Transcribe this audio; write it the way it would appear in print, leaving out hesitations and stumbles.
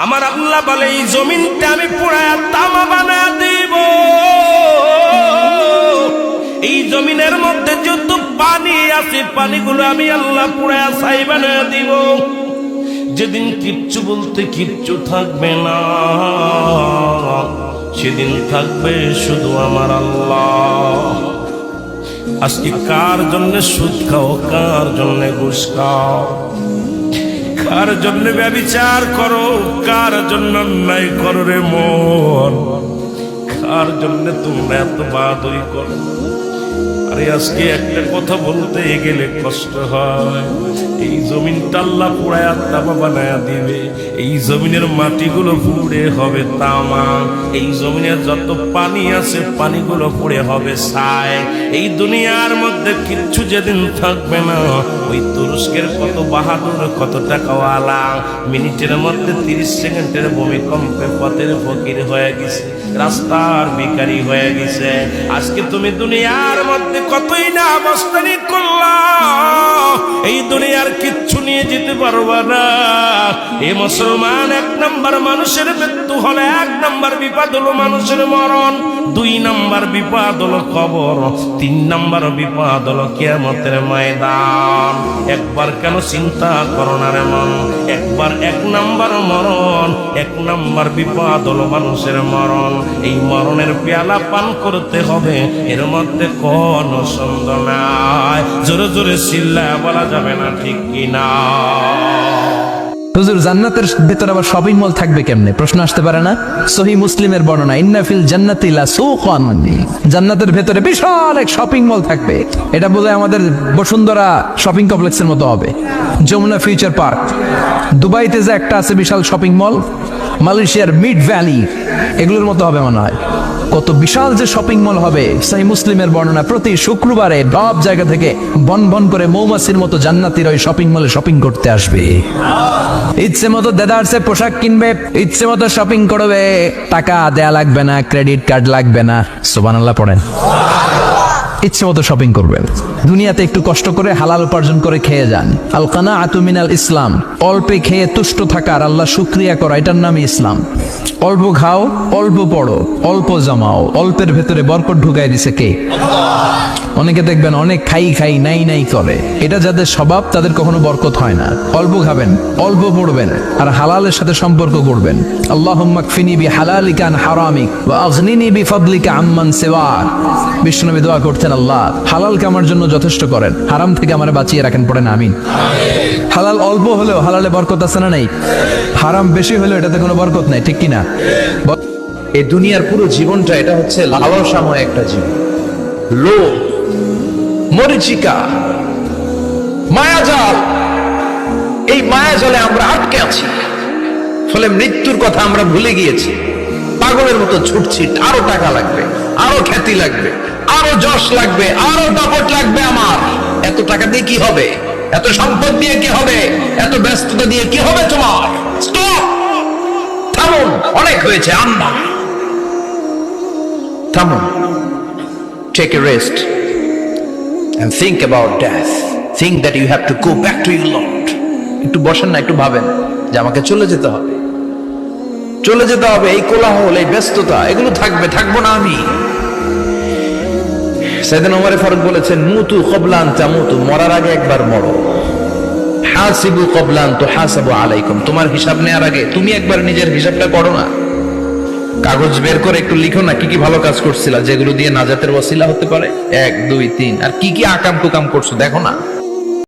আমার আল্লাহ বলে এই জমিনটা আমি পুরায়া তামা বানা দিব। এই জমিনের মধ্যে যত পানি আছে পানিগুলো আমি আল্লাহ পুরায়া ছাই বানা দিব। যেদিন কিচ্ছু বলতে কিচ্ছু থাকবে না, সেদিন থাকবে শুধু আমার আল্লাহ। আজকে কার জন্য সুদ খাও, কার জন্য ঘুষ খাও, কার জন্য ব্যভিচার করো, কার জন্য অন্যায় করো রে মন, কার জন্য তোমরা এত বাহাদুরি করো। আরে আজকে একটা কথা বলতে গেলে কষ্ট হয়। এই জমিনটা আল্লাহ পুরায়া তামা বানায়া দিবে। এই জমিনের মাটিগুলো পুড়ে হবে তামা। এই জমিনের যত পানি আছে পানিগুলো পুড়ে হবে ছাই। এই দুনিয়ার মধ্যে কিচ্ছু যেদিন থাকবে না, ওই তুরস্কের কত বাহাদুর, কত টাকাওয়ালা মিনিটের মধ্যে 30 সেকেন্ডের ভূমিকম্পে পথের ফকির হয়ে গেছে, রাস্তার ভিখারি হয়ে গেছে। আজকে তুমি দুনিয়ার মধ্যে কতই না অবস্থানি করলা, এই দুনিয়ার কিচ্ছু নিয়ে যেতে পারবা না। এই মুসলমান, 1 নম্বর মানুষের মৃত্যু হলে 1 নম্বর বিপদ হলো মানুষের মরণ, 2 নম্বর বিপদ হলো কবর, 3 নম্বর বিপদ হলো কিয়ামতের ময়দান। একবার কেন চিন্তা করো না রে মন, একবার 1 নম্বর মরণ, 1 নম্বর বিপদ হলো মানুষের মরণ। এই মরণের পেয়ালা পান করতে হবে, এর মধ্যে কোনো সন্দেহ নাই। জোরে জোরে চিল্লায় বলা যাবে না, ঠিক কিনা? হুজুর, জান্নাতের ভেতর আবার শপিং মল থাকবে কেমনে? প্রশ্ন আসতে পারে না? সহিহ মুসলিমের বর্ণনা, ইন্না ফিল জান্নাতি লাসুকান, জান্নাতের ভেতরে বিশাল এক শপিং মল থাকবে। এটা বলে আমাদের বসুন্ধরা শপিং কমপ্লেক্সের মতো হবে, যমুনা ফিউচার পার্ক। দুবাইতে যে একটা আছে বিশাল শপিং মল, মালয়েশিয়ার মিড ভ্যালি, এগুলোর মতো হবে মনে হয়। কত বিশাল যে শপিং মল হবে। সহিহ মুসলিমের বর্ণনা, প্রতি শুক্রবারে সব জায়গা থেকে বন বন করে মৌমাছির মতো জান্নাতীর ওই শপিং মলে শপিং করতে আসবে। ইচ্ছে মতো দেদারসে পোশাক কিনবে, ইচ্ছে মতো শপিং করবে, টাকা দেয়া লাগবে না, ক্রেডিট কার্ড লাগবে না। সুবহানাল্লাহ পড়েন। ইচ্ছে মতো শপিং করবেন। দুনিয়াতে একটু কষ্ট করে হালাল উপার্জন করে খেয়ে যান। আল কানাআতু মিনাল ইসলাম, অল্পে খেয়ে তুষ্ট থাকার, আল্লাহ শুকরিয়া করা, এটার নামই ইসলাম। অল্প খাও, অল্প পড়ো, অল্প জমাও, অল্পের ভেতরে বরকত ঢুকাই দিছে কে? অনেকে দেখবেন অনেক খাই খাই নাই নাই করে, এটা যাদের স্বভাব তাদের কখনো বরকত হয় না। অল্প খাবেন, অল্প পড়বেন, আর হালালের সাথে সম্পর্ক করবেন। আল্লাহুম্মা কফিনি বিহালালিকা আন হারামিক ওয়া আগনিনি বিফাদলিকা আম্মান সিওয়াক। বিষ্ণুনবী দোয়া করতেন, আল্লাহ হালালকে আমার জন্য যথেষ্ট করেন, হারাম থেকে আমারে বাঁচিয়ে রাখেন। পড়েন আমিন। হালাল অল্প হলেও হালালে বরকত আছে না নাই? হারাম বেশি হলেও এটাতে কোনো বরকত নাই, ঠিক কিনা? এই দুনিয়ার পুরো জীবনটা এটা হচ্ছে লালসাময় একটা জীবন। লোভ, মরিচিকা, মায়াজাল, এই মায়াজালে আমরা আটকে আছি। ফলে মৃত্যুর কথা আমরা ভুলে গিয়েছি। পাগলের মতো ছুটছি, আরো টাকা লাগবে, আরো খ্যাতি লাগবে, আরো যশ লাগবে, আরো দাপট লাগবে। আমার এত টাকা দিয়ে কি হবে? এত সম্পদ দিয়ে কি হবে? এত ব্যস্ততা দিয়ে কি হবে তোমার? স্টপ, থামুন, অনেক হয়েছে। আম্মা থামুন, take a rest and think about death. Think that you have to go back to your Lord. একটু বসেন না, একটু ভাবেন যে আমাকে চলে যেতে হবে, চলে যেতে হবে। এই কোলাহল, এই ব্যস্ততা, এগুলো থাকবে, থাকবো না আমি। সাইয়েদনা ওমর ফারুক বলেছেন, মুতু ক্বাবলা আন তামুতু, মরার আগে একবার মরো। হাসিবু ক্বাবলা আন তুহাসাবু আলাইকুম, তোমার হিসাব নেওয়ার আগে তুমি একবার নিজের হিসাবটা করো না। কাগজ বের করে একটু লিখো না কি কি ভালো কাজ করছিলা, যেগুলো দিয়ে নাজাতের ওয়াসিলা হতে পারে। 1 2 3, আর কি কি আকাম কুকাম করছো দেখো না।